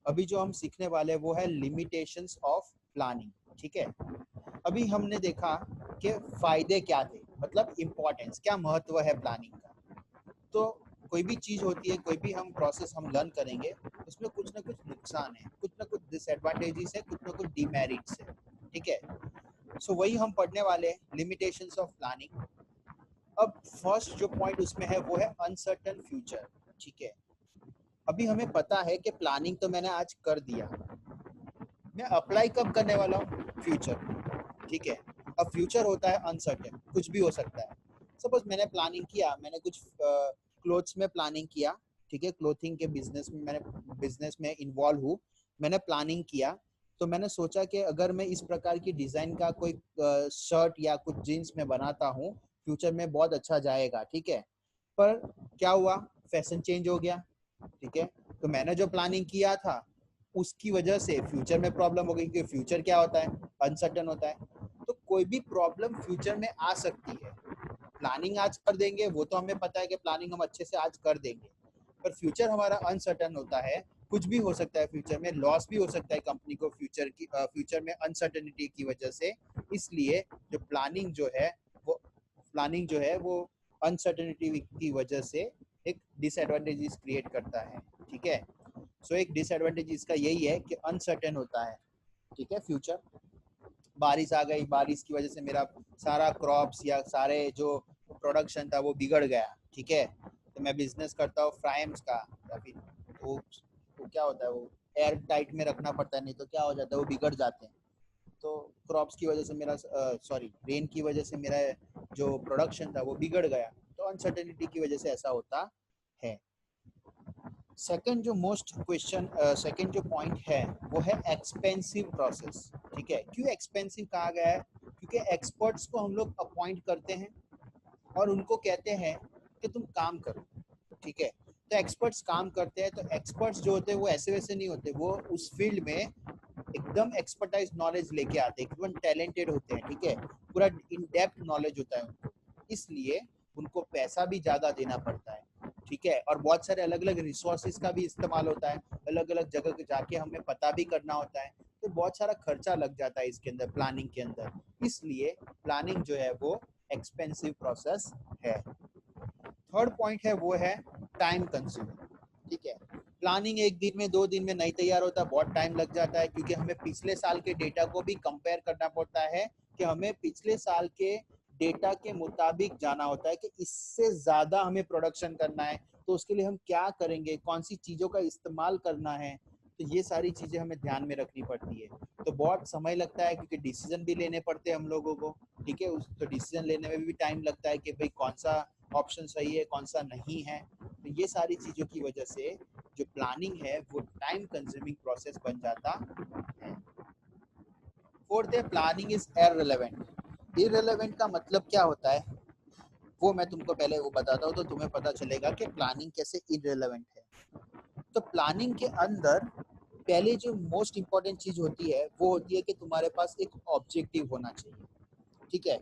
अभी जो हम सीखने वाले हैं वो है लिमिटेशंस ऑफ प्लानिंग। ठीक है, अभी हमने देखा कि फायदे क्या थे, मतलब इम्पोर्टेंस क्या, महत्व है प्लानिंग का। तो कोई भी चीज होती है, कोई भी हम प्रोसेस हम लर्न करेंगे, उसमें कुछ ना कुछ नुकसान है, कुछ ना कुछ डिसएडवांटेजेस है, कुछ ना कुछ डिमेरिट्स है। ठीक है, सो वही हम पढ़ने वाले हैं, लिमिटेशंस ऑफ प्लानिंग। अब फर्स्ट जो पॉइंट उसमें है वो है अनसर्टन फ्यूचर। ठीक है, अभी हमें पता है कि प्लानिंग तो मैंने आज कर दिया, मैं अप्लाई कब करने वाला हूँ, फ्यूचर। ठीक है, अब फ्यूचर होता है अनसर्टेन, कुछ भी हो सकता है। सपोज मैंने प्लानिंग किया, मैंने कुछ क्लोथ्स में प्लानिंग किया। ठीक है, क्लोथिंग के बिजनेस में मैंने बिजनेस में इन्वॉल्व हूँ, मैंने प्लानिंग किया। तो मैंने सोचा कि अगर मैं इस प्रकार की डिजाइन का कोई शर्ट या कुछ जीन्स में बनाता हूँ, फ्यूचर में बहुत अच्छा जाएगा। ठीक है, पर क्या हुआ, फैशन चेंज हो गया। ठीक है, तो मैंने जो प्लानिंग किया था उसकी वजह से फ्यूचर में प्रॉब्लम हो गई, क्योंकि फ्यूचर क्या होता है, अनसर्टन होता है। तो कोई भी प्रॉब्लम फ्यूचर में आ सकती है। प्लानिंग आज कर देंगे, वो तो हमें पता है कि प्लानिंग हम अच्छे से आज कर देंगे, पर फ्यूचर हमारा अनसर्टन होता है, कुछ भी हो सकता है फ्यूचर में, लॉस भी हो सकता है कंपनी को फ्यूचर में अनसर्टेनिटी की वजह से। इसलिए जो प्लानिंग जो है वो अनसर्टेनिटी की वजह से एक डिसएडवांटेजेस क्रिएट करता है। ठीक है, सो एक डिसएडवांटेज इसका यही है कि अनसर्टेन होता है। ठीक है, फ्यूचर, बारिश आ गई, बारिश की वजह से मेरा सारा क्रॉप्स या सारे जो प्रोडक्शन था वो बिगड़ गया। ठीक है, तो मैं बिजनेस करता हूँ फ्राइम्स का, या फिर वो क्या होता है, वो एयर टाइट में रखना पड़ता है, नहीं तो क्या हो जाता है, वो बिगड़ जाते हैं। तो क्रॉप्स की वजह से मेरा रेन की वजह से मेरा जो प्रोडक्शन था वो बिगड़ गया, तो अनसर्टेनिटी की वजह से ऐसा होता है। सेकंड जो मोस्ट क्वेश्चन सेकंड जो पॉइंट है वो है एक्सपेंसिव प्रोसेस। ठीक है, क्यों एक्सपेंसिव कहा गया है, क्योंकि एक्सपर्ट्स को हम लोग अपॉइंट करते हैं और उनको कहते हैं कि तुम काम करो। ठीक है, तो एक्सपर्ट्स काम करते हैं, तो एक्सपर्ट्स जो होते हैं वो ऐसे वैसे नहीं होते, वो उस फील्ड में एकदम एक्सपर्टाइज नॉलेज लेके आते हैं, एकदम टैलेंटेड होते हैं। ठीक है, पूरा इन डेप्थ नॉलेज होता है उनको, इसलिए उनको पैसा भी ज्यादा देना पड़ता है। ठीक है, और बहुत सारे अलग अलग रिसोर्सेज का भी इस्तेमाल होता है, अलग अलग जगह जाके हमें पता भी करना होता है, तो बहुत सारा खर्चा लग जाता है इसके अंदर, प्लानिंग के अंदर। इसलिए प्लानिंग जो है वो एक्सपेंसिव प्रोसेस है। थर्ड पॉइंट है वो है टाइम कंज्यूमिंग। ठीक है, प्लानिंग एक दिन में, 2 दिन में नहीं तैयार होता, बहुत टाइम लग जाता है, क्योंकि हमें पिछले साल के डेटा को भी कंपेयर करना पड़ता है, कि हमें पिछले साल के डेटा के मुताबिक जाना होता है कि इससे ज्यादा हमें प्रोडक्शन करना है, तो उसके लिए हम क्या करेंगे, कौन सी चीजों का इस्तेमाल करना है, तो ये सारी चीजें हमें ध्यान में रखनी पड़ती है। तो बहुत समय लगता है, क्योंकि डिसीजन भी लेने पड़ते हैं हम लोगों को। ठीक है, उस तो डिसीजन लेने में भी टाइम लगता है कि भाई कौन सा ऑप्शन सही है, कौन सा नहीं है। तो ये सारी चीज़ों की वजह से जो प्लानिंग है वो टाइम कंज्यूमिंग प्रोसेस बन जाता है। फोर्थ है प्लानिंग इज इररिलेवेंट। इररिलेवेंट का मतलब क्या होता है, वो मैं तुमको पहले वो बताता हूँ, तो तुम्हें पता चलेगा कि प्लानिंग कैसे इररिलेवेंट है। तो प्लानिंग के अंदर पहले जो मोस्ट इंपॉर्टेंट चीज होती है वो होती है कि तुम्हारे पास एक ऑब्जेक्टिव होना चाहिए। ठीक है,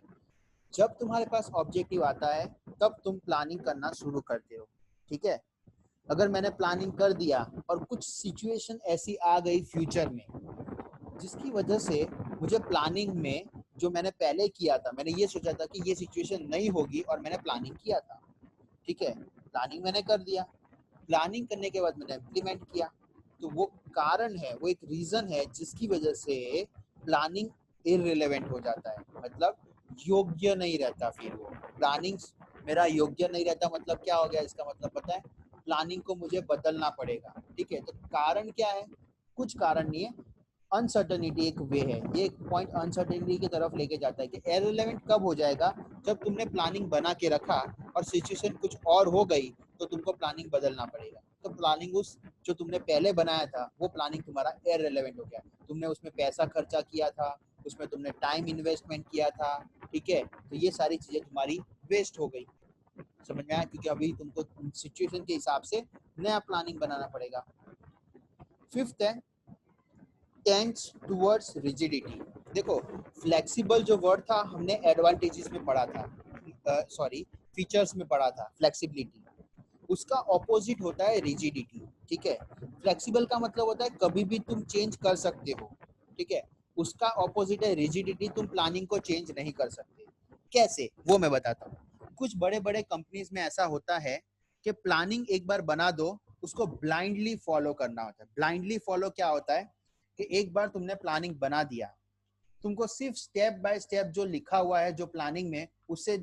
जब तुम्हारे पास ऑब्जेक्टिव आता है तब तुम प्लानिंग करना शुरू करते हो। ठीक है, अगर मैंने प्लानिंग कर दिया और कुछ सिचुएशन ऐसी आ गई फ्यूचर में जिसकी वजह से मुझे प्लानिंग में जो मैंने पहले किया था, मैंने ये सोचा था कि ये सिचुएशन नहीं होगी और मैंने प्लानिंग किया था। ठीक है, प्लानिंग मैंने कर दिया, प्लानिंग करने के बाद मैंने इम्प्लीमेंट किया, तो वो कारण है, वो एक रीजन है जिसकी वजह से प्लानिंग इररिलेवेंट हो जाता है, मतलब योग्य नहीं रहता। फिर वो प्लानिंग मेरा योग्य नहीं रहता, मतलब क्या हो गया, इसका मतलब पता है, प्लानिंग को मुझे बदलना पड़ेगा। ठीक है, तो कारण क्या है, कुछ कारण नहीं है, अनसर्टनिटी एक वे है, ये एक पॉइंट अनसर्टनिटी की तरफ लेके जाता है कि इररिलेवेंट कब हो जाएगा, जब तुमने प्लानिंग बना के रखा और सिचुएशन कुछ और हो गई तो तुमको प्लानिंग बदलना पड़ेगा। तो प्लानिंग उस जो तुमने पहले बनाया था वो प्लानिंग तुम्हारा इररिलेवेंट हो गया, तुमने उसमें पैसा खर्चा किया था, उसमें तुमने टाइम इन्वेस्टमेंट किया था। ठीक है, तो ये सारी चीजें तुम्हारी वेस्ट हो गई। समझ में आया, क्योंकि अभी तुमको सिचुएशन के हिसाब से नया प्लानिंग बनाना पड़ेगा। फिफ्थ है टेंड्स टुवर्ड्स रिजिडिटी। देखो, फ्लेक्सिबल जो वर्ड था हमने एडवांटेजेस में पढ़ा था, फीचर्स में पढ़ा था फ्लेक्सिबिलिटी, उसका ऑपोजिट होता है रिजिडिटी। ठीक है। फ्लेक्सिबल का मतलब होता है कभी भी तुम चेंज कर सकते हो, ठीक है। उसका ऑपोजिट है रिजिडिटी, तुम प्लानिंग को चेंज नहीं कर सकते। कैसे, वो मैं बताता हूँ। कुछ बड़े बड़े कंपनीज में ऐसा होता है कि प्लानिंग एक बार बना दो, उसको ब्लाइंडली फॉलो करना होता है। ब्लाइंडली फॉलो क्या होता है कि एक बार तुमने प्लानिंग बना दिया, तुमको सिर्फ स्टेप बाय स्टेप जो लिखा हुआ है जो प्लानिंग में, उससे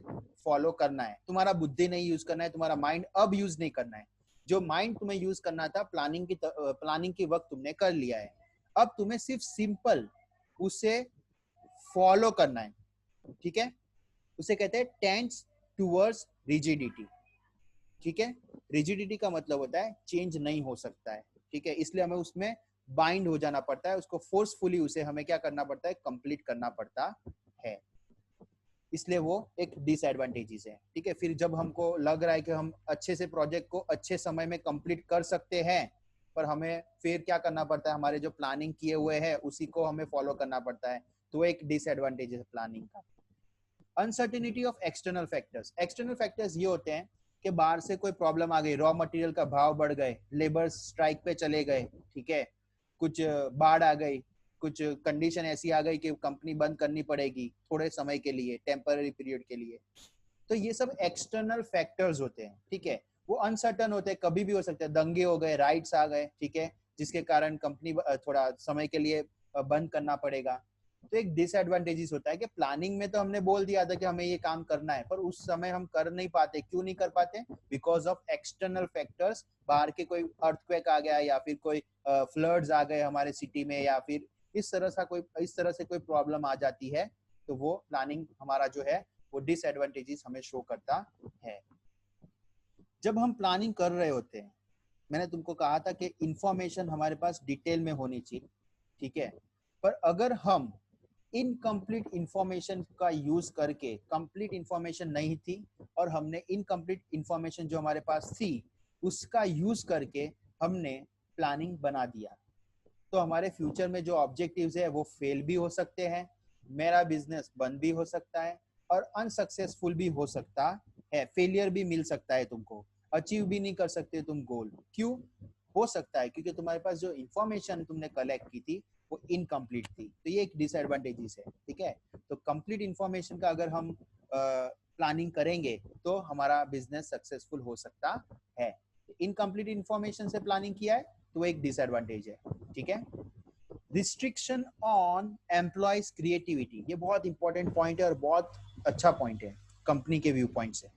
फॉलो करना है। तुम्हारा बुद्धि नहीं यूज करना है, तुम्हारा माइंड अब यूज नहीं करना है। जो माइंड तुम्हें यूज करना था प्लानिंग की वक्त तुमने कर लिया है। अब तुम्हें सिर्फ सिंपल उसे फॉलो करना है, ठीक है। उसे कहते हैं टेंड्स टूवर्ड्स रिजिडिटी, ठीक है। रिजिडिटी का मतलब होता है चेंज नहीं हो सकता है, ठीक है। इसलिए हमें उसमें बाइंड हो जाना पड़ता है, उसको फोर्सफुली उसे हमें क्या करना पड़ता है, कंप्लीट करना पड़ता है। इसलिए वो एक डिसएडवांटेजेस है, ठीक है। फिर जब हमको लग रहा है कि हम अच्छे से प्रोजेक्ट को अच्छे समय में कंप्लीट कर सकते हैं, पर हमें फिर क्या करना पड़ता है, हमारे जो प्लानिंग किए हुए हैं उसी को हमें फॉलो करना पड़ता है, तो एक डिसएडवांटेज है प्लानिंग का। Uncertainty of external factors. External factors ये होते हैं कि बाहर से कोई प्रॉब्लम आ गई, रॉ मटेरियल का भाव बढ़ गए, लेबर स्ट्राइक पे चले गए, ठीक है। कुछ बाढ़ आ गई, कुछ कंडीशन ऐसी आ गई कि कंपनी बंद करनी पड़ेगी थोड़े समय के लिए, टेम्पररी पीरियड के लिए। तो ये सब एक्सटर्नल फैक्टर्स होते हैं, ठीक है। वो अनसर्टन होते हैं, कभी भी हो सकते हैं। दंगे हो गए, राइट्स आ गए, ठीक है, जिसके कारण कंपनी थोड़ा समय के लिए बंद करना पड़ेगा। तो एक डिसएडवांटेजेस होता है कि प्लानिंग में तो हमने बोल दिया था कि हमें ये काम करना है, पर उस समय हम कर नहीं पाते। क्यों नहीं कर पाते? Because of external factors. बाहर के कोई अर्थक्वेक आ गया, या फिर कोई फ्लड्स आ गए हमारे सिटी में, या फिर इस तरह से कोई प्रॉब्लम आ जाती है, तो वो प्लानिंग हमारा जो है वो डिसएडवांटेजेस हमें शो करता है। जब हम प्लानिंग कर रहे होते हैं, मैंने तुमको कहा था कि इंफॉर्मेशन हमारे पास डिटेल में होनी चाहिए, ठीक है। पर अगर हम इनकम्प्लीट इंफॉर्मेशन का यूज करके, कंप्लीट इंफॉर्मेशन नहीं थी और हमने इनकम्प्लीट इंफॉर्मेशन जो हमारे पास थी उसका यूज करके हमने प्लानिंग बना दिया, तो हमारे फ्यूचर में जो ऑब्जेक्टिव्स है वो फेल भी हो सकते हैं, मेरा बिजनेस बंद भी हो सकता है, और अनसक्सेसफुल भी हो सकता है। फेलियर भी मिल सकता है तुमको, अचीव भी नहीं कर सकते तुम गोल। क्यों हो सकता है? क्योंकि तुम्हारे पास जो इंफॉर्मेशन तुमने कलेक्ट की थी वो इनकम्प्लीट थी। तो ये एक डिसएडवांटेजेस है, ठीक है। तो कंप्लीट इंफॉर्मेशन का अगर हम प्लानिंग करेंगे तो हमारा बिजनेस सक्सेसफुल हो सकता है। इनकम्प्लीट इंफॉर्मेशन से प्लानिंग किया है तो एक डिसएडवांटेज है, ठीक है। रिस्ट्रिक्शन ऑन एम्प्लॉयज क्रिएटिविटी, ये बहुत इंपॉर्टेंट पॉइंट है और बहुत अच्छा पॉइंट है कंपनी के व्यू पॉइंट से।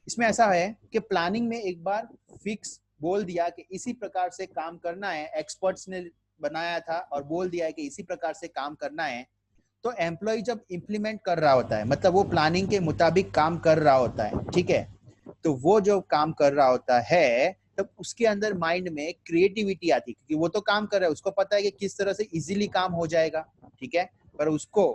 इसमें ऐसा है कि प्लानिंग में एक बार फिक्स बोल दिया कि इसी प्रकार से काम करना है, एक्सपर्ट्स ने बनाया था और बोल दिया है कि इसी प्रकार से काम करना है, तो एम्प्लॉय जब इंप्लीमेंट कर रहा होता है, मतलब वो प्लानिंग के मुताबिक काम कर रहा होता है, ठीक है। तो वो जो काम कर रहा होता है तब उसके अंदर माइंड में क्रिएटिविटी आती है, क्योंकि वो तो काम कर रहा है, उसको पता है कि किस तरह से इजीली काम हो जाएगा, ठीक है। पर उसको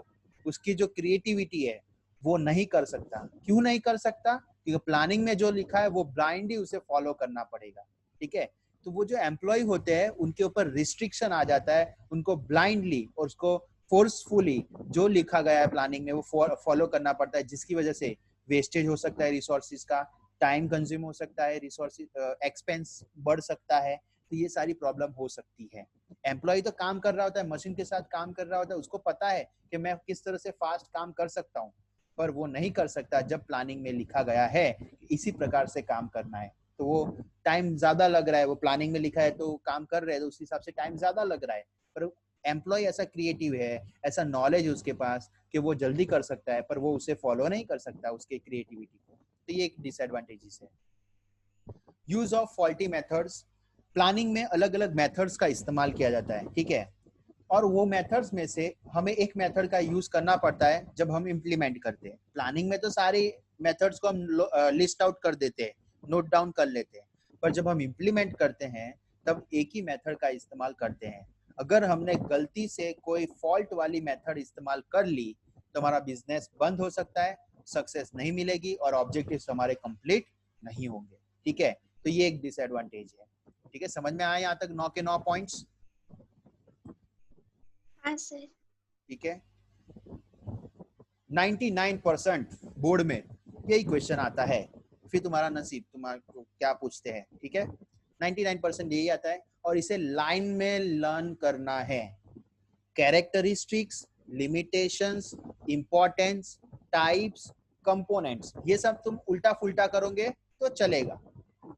उसकी जो क्रिएटिविटी है वो नहीं कर सकता। क्यों नहीं कर सकता? क्योंकि प्लानिंग में जो लिखा है वो ब्लाइंडली उसे फॉलो करना पड़ेगा, ठीक है। तो वो जो एम्प्लॉय होते हैं उनके ऊपर रिस्ट्रिक्शन आ जाता है, उनको ब्लाइंडली और उसको फोर्सफुली जो लिखा गया है प्लानिंग में वो फॉलो करना पड़ता है, जिसकी वजह से वेस्टेज हो सकता है रिसोर्सेज का, टाइम कंज्यूम हो सकता है, रिसोर्सेज एक्सपेंस बढ़ सकता है। तो ये सारी प्रॉब्लम हो सकती है। एम्प्लॉय तो काम कर रहा होता है, मशीन के साथ काम कर रहा होता है, उसको पता है कि मैं किस तरह से फास्ट काम कर सकता हूँ, पर वो नहीं कर सकता जब प्लानिंग में लिखा गया है इसी प्रकार से काम करना है। तो वो टाइम ज्यादा लग रहा है, वो प्लानिंग में लिखा है तो काम कर रहे हैं तो उस हिसाब से टाइम ज्यादा लग रहा है, पर एम्प्लॉय ऐसा क्रिएटिव है, ऐसा नॉलेज है उसके पास कि वो जल्दी कर सकता है, पर वो उसे फॉलो नहीं कर सकता उसके क्रिएटिविटी को। तो ये एक डिसएडवांटेजेस है। Use of faulty methods. Planning में अलग अलग मेथड्स का इस्तेमाल किया जाता है, ठीक है। और वो मेथड्स में से हमें एक मेथड का यूज करना पड़ता है जब हम इम्प्लीमेंट करते हैं। प्लानिंग में तो सारे मेथड्स को हम लिस्ट आउट कर देते हैं, नोट डाउन कर लेते हैं, पर जब हम इम्प्लीमेंट करते हैं तब एक ही मेथड का इस्तेमाल करते हैं। अगर हमने गलती से कोई फॉल्ट वाली मेथड इस्तेमाल कर ली तो हमारा बिजनेस बंद हो सकता है, सक्सेस नहीं मिलेगी और ऑब्जेक्टिव्स हमारे कंप्लीट नहीं होंगे, ठीक है। तो ये एक डिसएडवांटेज है, ठीक है। समझ में आया यहाँ तक 9 के 9 पॉइंट्स? हाँ सर। ठीक है। 99% बोर्ड में यही क्वेश्चन आता है, फिर तुम्हारा नसीब, तुम्हारा क्या पूछते हैं, ठीक है। 99% यही आता है, और इसे लाइन में लर्न करना है। Characteristics, limitations, importance, types, components, ये सब तुम उल्टा फुल्टा करोगे तो चलेगा,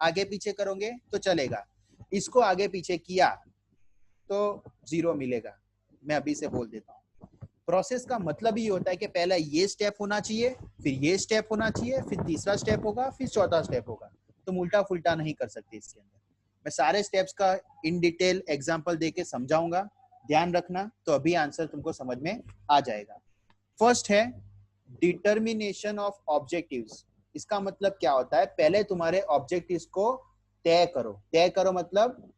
आगे पीछे करोगे तो चलेगा, इसको आगे पीछे किया तो 0 मिलेगा। मैं अभी से बोल देता हूँ। प्रोसेस का मतलब ही होता है कि पहला ये स्टेप होना चाहिए, फिर ये स्टेप होना चाहिए, फिर तीसरा स्टेप होगा, फिर चौथा स्टेप होगा। तुम उल्टा फुल्टा नहीं कर सकते इसके अंदर। मैं सारे स्टेप्स का इन डिटेल एग्जांपल देके समझाऊंगा, ध्यान रखना, तो अभी आंसर तुमको समझ में आ जाएगा। फर्स्ट है डिटर्मिनेशन ऑफ ऑब्जेक्टिव्स। इसका मतलब क्या होता है, पहले तुम्हारे ऑब्जेक्टिव्स को तय करो। तय करो मतलब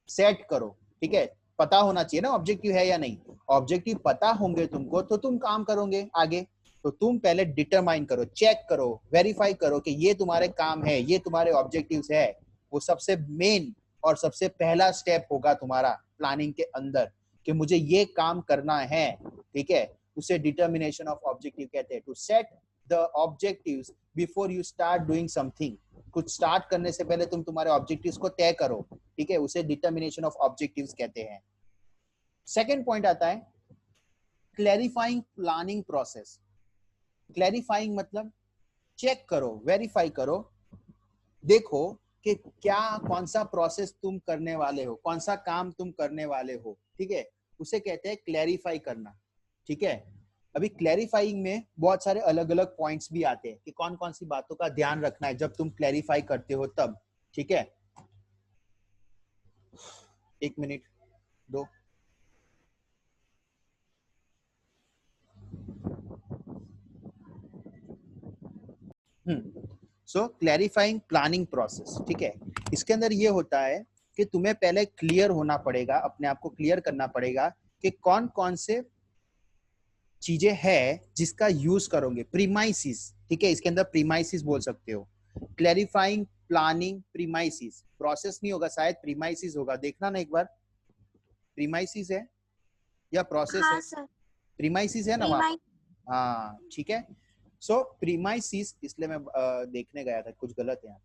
सेट करो, ठीक है। पता होना चाहिए ना ऑब्जेक्टिव है या नहीं। ऑब्जेक्टिव पता होंगे तुमको तो तुम काम करोगे आगे। तो तुम पहले डिटरमाइन करो, चेक करो, वेरीफाई करो कि ये तुम्हारे काम है, ये तुम्हारे ऑब्जेक्टिव्स है। वो सबसे मेन और सबसे पहला स्टेप होगा तुम्हारा प्लानिंग के अंदर, कि मुझे ये काम करना है, ठीक है। उसे डिटर्मिनेशन ऑफ ऑब्जेक्टिव कहते हैं। To set the objectives before you start doing something. कुछ स्टार्ट करने से पहले तुम तुम्हारे ऑब्जेक्टिव्स को तय करो, ठीक है, उसे डिटर्मिनेशन ऑफ ऑब्जेक्टिव्स कहते हैं। सेकंड पॉइंट आता है क्लैरिफाइंग प्लानिंग प्रोसेस। क्लैरिफाइंग मतलब चेक करो, वेरीफाई करो, देखो कि क्या कौन सा प्रोसेस तुम करने वाले हो, कौन सा काम तुम करने वाले हो, ठीक है, उसे कहते हैं क्लैरिफाई करना, ठीक है। अभी क्लैरिफाइंग में बहुत सारे अलग अलग पॉइंट्स भी आते हैं कि कौन कौन सी बातों का ध्यान रखना है जब तुम क्लैरिफाई करते हो तब, ठीक है। 1 मिनट दो। सो क्लैरिफाइंग प्लानिंग प्रोसेस, ठीक है। इसके अंदर ये होता है कि तुम्हें पहले क्लियर होना पड़ेगा, अपने आप को क्लियर करना पड़ेगा कि कौन कौन से चीजें हैं जिसका यूज करोगे। प्रीमाइसिस, ठीक है, इसके अंदर प्रीमाइसिस बोल सकते हो। क्लैरिफाइंग प्लानिंग प्रीमाइसिस, प्रोसेस नहीं होगा शायद, प्रीमाइसिस होगा, देखना ना एक बार। प्रीमाइसिस है या प्रोसेस हाँ है? सर, प्रीमाइसिस है ना वहां पर? हाँ ठीक है। सो प्रीमाइसिस, इसलिए मैं देखने गया था, कुछ गलत है यहाँ।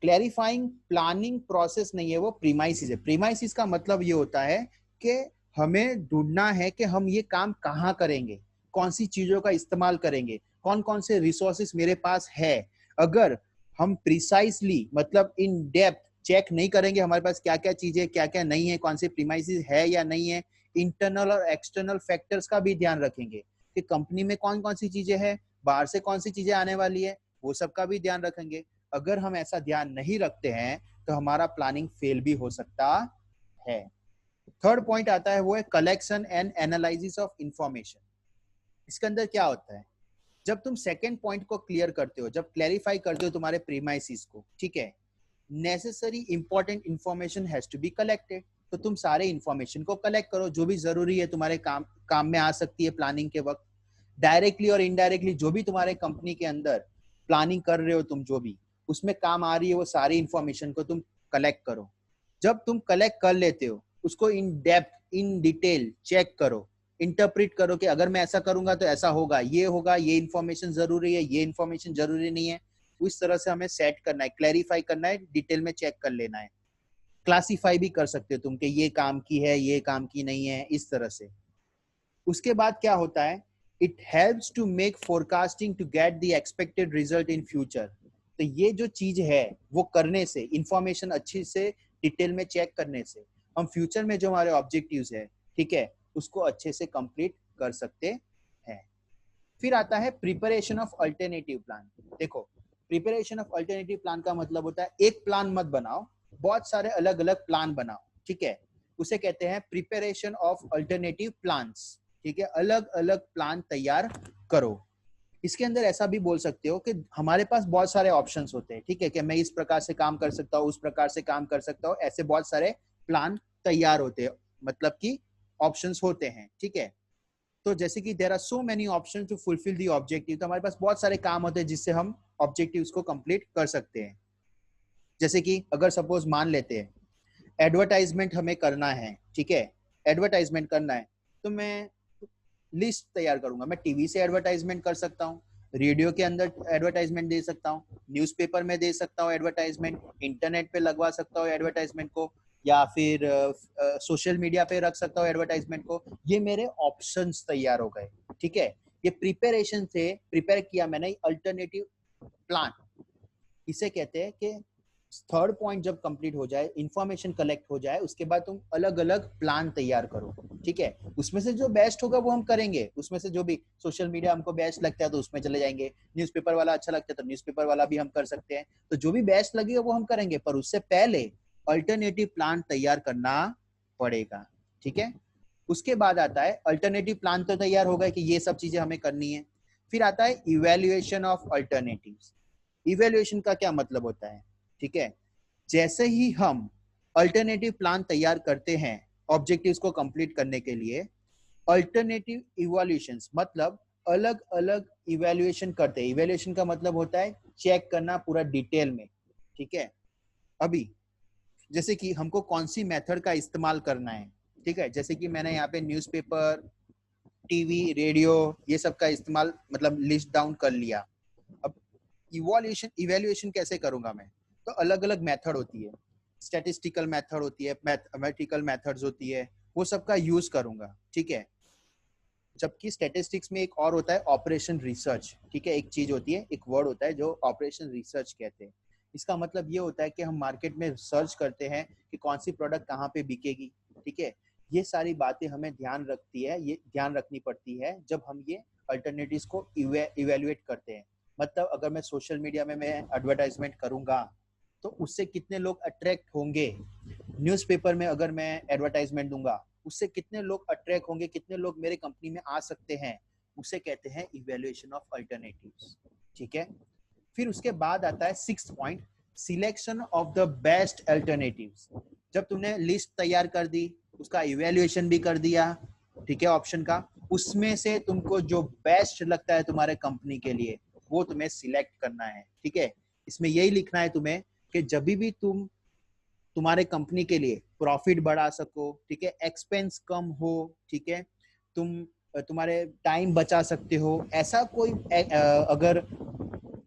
क्लैरिफाइंग प्लानिंग प्रोसेस नहीं है, वो प्रीमाइसिस है। प्रीमाइसिस का मतलब ये होता है कि हमें ढूंढना है कि हम ये काम कहाँ करेंगे, कौन सी चीजों का इस्तेमाल करेंगे, कौन कौन से रिसोर्सेस मेरे पास है। अगर हम प्रिसाइसली मतलब इन डेप्थ चेक नहीं करेंगे हमारे पास क्या क्या चीजें क्या क्या नहीं है, कौन से प्रीमाइसिस है या नहीं है, इंटरनल और एक्सटर्नल फैक्टर्स का भी ध्यान रखेंगे कि कंपनी में कौन कौन सी चीजें हैं, बाहर से कौन सी चीजें आने वाली है, वो सब का भी ध्यान रखेंगे। अगर हम ऐसा ध्यान नहीं रखते हैं तो हमारा प्लानिंग फेल भी हो सकता है। थर्ड पॉइंट आता है वो है collection and analysis of information. इसके अंदर क्या होता है, जब तुम सेकेंड पॉइंट को क्लियर करते हो, जब क्लैरिफाई करते हो तुम्हारे प्रीमाइसिस को, ठीक है, necessary important information has to be collected. तो तुम सारे इंफॉर्मेशन को कलेक्ट करो जो भी जरूरी है तुम्हारे काम में आ सकती है प्लानिंग के वक्त। डायरेक्टली और इनडायरेक्टली जो भी तुम्हारे कंपनी के अंदर प्लानिंग कर रहे हो तुम, जो भी उसमें काम आ रही है, वो सारी इंफॉर्मेशन को तुम कलेक्ट करो। जब तुम कलेक्ट कर लेते हो उसको in depth in detail check करो, इंटरप्रिट करो कि अगर मैं ऐसा करूंगा तो ऐसा होगा, ये इंफॉर्मेशन जरूरी है, ये इंफॉर्मेशन जरूरी नहीं है। उस तरह से हमें सेट करना है, क्लैरिफाई करना है, डिटेल में चेक कर लेना है। क्लासिफाई भी कर सकते हो तुम कि ये काम की है, ये काम की नहीं है, इस तरह से। उसके बाद क्या होता है, it helps to make forecasting to get the expected result in future. तो ये जो चीज है वो करने से, इंफॉर्मेशन अच्छी से डिटेल में चेक करने से, हम फ्यूचर में जो हमारे ऑब्जेक्टिव्स है, ठीक है, उसको अच्छे से कंप्लीट कर सकते हैं। फिर आता है प्रिपरेशन ऑफ अल्टरनेटिव प्लान। देखो, प्रिपरेशन ऑफ अल्टरनेटिव प्लान का मतलब होता है एक प्लान मत बनाओ, बहुत सारे अलग अलग प्लान बनाओ, ठीक है, उसे कहते हैं प्रिपरेशन ऑफ अल्टरनेटिव प्लान्स, ठीक है, अलग अलग प्लान तैयार करो। इसके अंदर ऐसा भी बोल सकते हो कि हमारे पास बहुत सारे ऑप्शंस होते हैं, ठीक है, कि मैं इस प्रकार से काम कर सकता हूँ, उस प्रकार से काम कर सकता हूँ, ऐसे बहुत सारे प्लान तैयार होते हैं, मतलब कि ऑप्शंस होते हैं, ठीक है। तो जैसे कि there are so many options to fulfil the objective, तो हमारे पास बहुत सारे काम होते हैं जिससे हम ऑब्जेक्टिव्स को कंप्लीट कर सकते हैं। जैसे कि अगर सपोज मान लेते हैं एडवर्टाइजमेंट हमें करना है, ठीक है, एडवर्टाइजमेंट करना है, तो मैं लिस्ट तैयार करूंगा। मैं टीवी से एडवर्टाइजमेंट कर सकता हूँ, रेडियो के अंदर एडवर्टाइजमेंट दे सकता हूँ, न्यूज़पेपर में दे सकता हूँ एडवर्टाइजमेंट, इंटरनेट पे लगवा सकता हूँ एडवर्टाइजमेंट को, या फिर सोशल मीडिया पे रख सकता हूँ एडवर्टाइजमेंट को। ये मेरे ऑप्शंस तैयार हो गए, ठीक है। ये प्रिपरेशन से प्रिपेयर किया मैंने अल्टरनेटिव प्लान। इसे कहते हैं कि थर्ड पॉइंट जब कंप्लीट हो जाए, इंफॉर्मेशन कलेक्ट हो जाए, उसके बाद तुम अलग अलग प्लान तैयार करो, ठीक है। उसमें से जो बेस्ट होगा वो हम करेंगे, उसमें से जो भी सोशल मीडिया हमको बेस्ट लगता है तो उसमें चले जाएंगे, न्यूज़पेपर वाला अच्छा लगता है तो न्यूज़पेपर वाला भी हम कर सकते हैं, तो जो भी बेस्ट लगेगा वो हम करेंगे, पर उससे पहले अल्टरनेटिव प्लान तैयार करना पड़ेगा, ठीक है। उसके बाद आता है अल्टरनेटिव प्लान तो तैयार होगा कि ये सब चीजें हमें करनी है, फिर आता है इवेल्युएशन ऑफ अल्टरनेटिव्स। इवेल्युएशन का क्या मतलब होता है, ठीक है। जैसे ही हम अल्टरनेटिव प्लान तैयार करते हैं ऑब्जेक्टिव्स को कंप्लीट करने के लिए, अल्टरनेटिव इवैल्यूएशंस मतलब अलग अलग इवैल्यूएशन करते हैं। इवैल्यूएशन का मतलब होता है चेक करना पूरा डिटेल में, ठीक है। अभी जैसे कि हमको कौन सी मेथड का इस्तेमाल करना है, ठीक है। जैसे कि मैंने यहाँ पे न्यूज़पेपर, टीवी, रेडियो, ये सब का इस्तेमाल मतलब लिस्ट डाउन कर लिया। अब इवैल्यूएशन कैसे करूंगा मैं, तो अलग अलग मेथड होती है, स्टैटिस्टिकल मेथड होती है, मैथमेटिकल मेथड्स होती है, वो सब का यूज करूंगा, ठीक है। जबकि स्टैटिस्टिक्स में एक और होता है ऑपरेशन रिसर्च, ठीक है। एक चीज होती है, एक वर्ड होता है जो ऑपरेशन रिसर्च कहते हैं। इसका मतलब ये होता है कि हम मार्केट में सर्च करते हैं कि कौन सी प्रोडक्ट कहाँ पे बिकेगी, ठीक है। ये सारी बातें हमें ये ध्यान रखनी पड़ती है जब हम ये अल्टरनेटिव्स को इवेल्युएट करते हैं। मतलब अगर मैं सोशल मीडिया में मैं एडवर्टाइजमेंट करूंगा तो उससे कितने लोग अट्रैक्ट होंगे, न्यूज़पेपर में अगर मैं एडवर्टाइजमेंट दूंगा उससे कितने लोग अट्रैक्ट होंगे, कितने लोग मेरे कंपनी में आ सकते हैं, उसे कहते हैं इवैल्यूएशन ऑफ अल्टरनेटिव्स, ठीक है। फिर उसके बाद आता है sixth point, selection of the best alternatives. जब तुमने लिस्ट तैयार कर दी, उसका इवैल्यूएशन भी कर दिया, ठीक है, ऑप्शन का, उसमें से तुमको जो बेस्ट लगता है तुम्हारे कंपनी के लिए वो तुम्हें सिलेक्ट करना है, ठीक है। इसमें यही लिखना है तुम्हें कि जब भी तुम तुम्हारे कंपनी के लिए प्रॉफिट बढ़ा सको, ठीक है, एक्सपेंस कम हो, ठीक है, तुम्हारे टाइम बचा सकते हो, ऐसा कोई अगर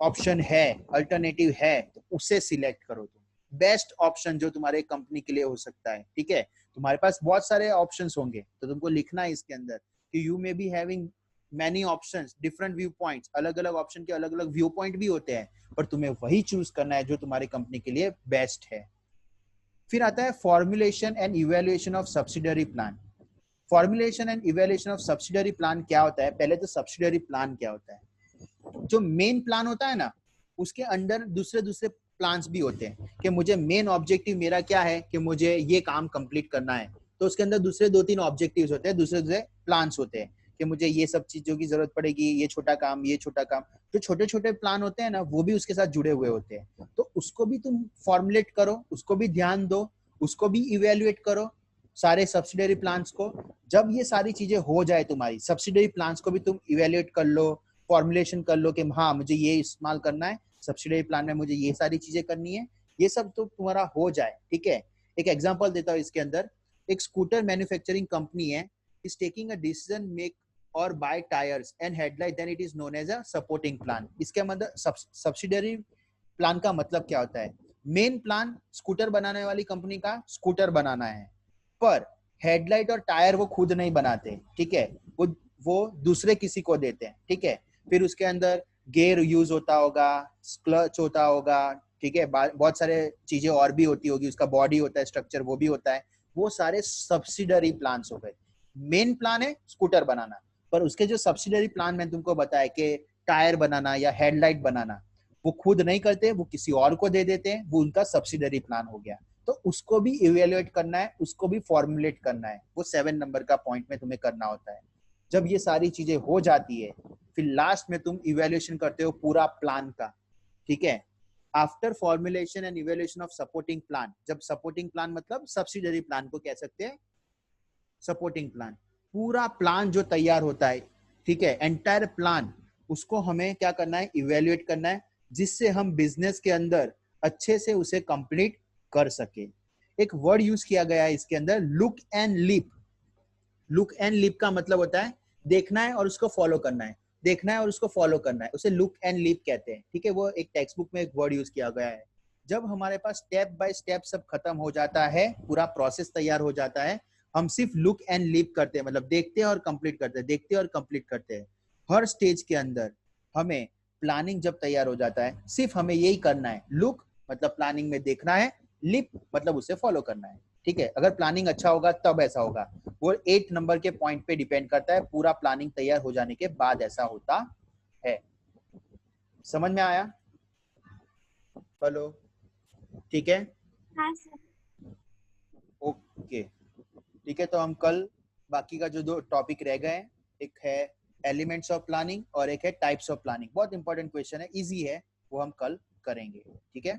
ऑप्शन है, अल्टरनेटिव है, तो उसे सिलेक्ट करो तुम, बेस्ट ऑप्शन जो तुम्हारे कंपनी के लिए हो सकता है, ठीक है। तुम्हारे पास बहुत सारे ऑप्शंस होंगे तो तुमको लिखना है इसके अंदर कि you may be having many options, different view points, अलग अलग ऑप्शन के अलग अलग व्यू पॉइंट भी होते हैं, पर तुम्हें वही चूज करना है जो तुम्हारी कंपनी के लिए बेस्ट है। फिर आता है formulation and evaluation of subsidiary plan. Formulation and evaluation of subsidiary plan क्या होता है, पहले तो सब्सिडरी प्लान क्या होता है। जो मेन प्लान होता है ना, उसके अंदर दूसरे दूसरे प्लान्स भी होते हैं कि मुझे मेन ऑब्जेक्टिव मेरा क्या है कि मुझे ये काम कंप्लीट करना है, तो उसके अंदर दूसरे 2-3 ऑब्जेक्टिव्स होते हैं, दूसरे दूसरे प्लान्स होते हैं कि मुझे ये सब चीजों की जरूरत पड़ेगी, ये छोटा काम, ये छोटा काम। जो छोटे छोटे प्लान होते हैं ना वो भी उसके साथ जुड़े हुए होते हैं, तो उसको भी तुम फॉर्मुलेट करो, उसको भी ध्यान दो, उसको भी इवेल्युएट करो, सारे सब्सिडरी प्लान्स को। जब ये सारी चीजें हो जाए, तुम्हारी सब्सिडरी प्लान्स को भी तुम इवेल्युएट कर लो, फॉर्मुलेशन कर लो कि हाँ मुझे ये इस्तेमाल करना है, सब्सिडरी प्लान में मुझे ये सारी चीजें करनी है, ये सब तो तुम्हारा हो जाए, ठीक है। एक एग्जांपल देता हूँ इसके अंदर, एक स्कूटर मैन्युफैक्चरिंग कंपनी है, is taking a decision make और buy tyres and headlight, then it is known as a supporting plan. इसके मतलब सब्सिडरी प्लान का मतलब क्या होता है, मेन प्लान स्कूटर बनाने वाली कंपनी का स्कूटर बनाना है, पर हेडलाइट और टायर वो खुद नहीं बनाते, ठीक है, वो दूसरे किसी को देते हैं, ठीक है। फिर उसके अंदर गेयर यूज होता होगा, क्लच होता होगा, ठीक है, बहुत सारे चीजें और भी होती होगी, उसका बॉडी होता है, स्ट्रक्चर वो भी होता है, वो सारे सब्सिडरी प्लान्स हो गए। मेन प्लान है स्कूटर बनाना, पर उसके जो सब्सिडरी प्लान मैंने तुमको बताया कि टायर बनाना या हेडलाइट बनाना, वो खुद नहीं करते, वो किसी और को दे देते हैं, वो उनका सब्सिडरी प्लान हो गया। तो उसको भी इवेल्युएट करना है, उसको भी फॉर्मुलेट करना है, वो 7 नंबर का पॉइंट में तुम्हें करना होता है। जब ये सारी चीजें हो जाती है, फिर लास्ट में तुम इवेल्युएशन करते हो पूरा प्लान का, ठीक है। After formulation and evaluation of supporting plan, जब सपोर्टिंग प्लान मतलब सब्सिडरी प्लान को कह सकते हैं सपोर्टिंग प्लान, पूरा प्लान जो तैयार होता है, ठीक है, एंटायर प्लान, उसको हमें क्या करना है, इवेल्युएट करना है, जिससे हम बिजनेस के अंदर अच्छे से उसे कंप्लीट कर सके। एक वर्ड यूज किया गया है इसके अंदर, look and lip. Look and lip का मतलब होता है देखना है और उसको फॉलो करना है। देखना है और उसको फॉलो करना है, उसे लुक एंड लीप कहते हैं, ठीक है। वो एक टेक्स्ट बुक में एक वर्ड यूज किया गया है। जब हमारे पास स्टेप बाय स्टेप सब खत्म हो जाता है, पूरा प्रोसेस तैयार हो जाता है, हम सिर्फ लुक एंड लीप करते हैं, मतलब देखते हैं और कंप्लीट करते हैं, देखते हैं और कंप्लीट करते हैं। हर स्टेज के अंदर हमें प्लानिंग जब तैयार हो जाता है, सिर्फ हमें यही करना है, लुक मतलब प्लानिंग में देखना है, लिप मतलब उसे फॉलो करना है, ठीक है। अगर प्लानिंग अच्छा होगा तब ऐसा होगा। वो 8 नंबर के पॉइंट पे डिपेंड करता है, पूरा प्लानिंग तैयार हो जाने के बाद ऐसा होता है। समझ में आया? हेलो, ठीक है। हाँ सर। ओके, ठीक है। तो हम कल बाकी का जो दो टॉपिक रह गए हैं, एक है एलिमेंट्स ऑफ प्लानिंग और एक है टाइप्स ऑफ प्लानिंग। बहुत इंपॉर्टेंट क्वेश्चन है, इजी है, वो हम कल करेंगे, ठीक है।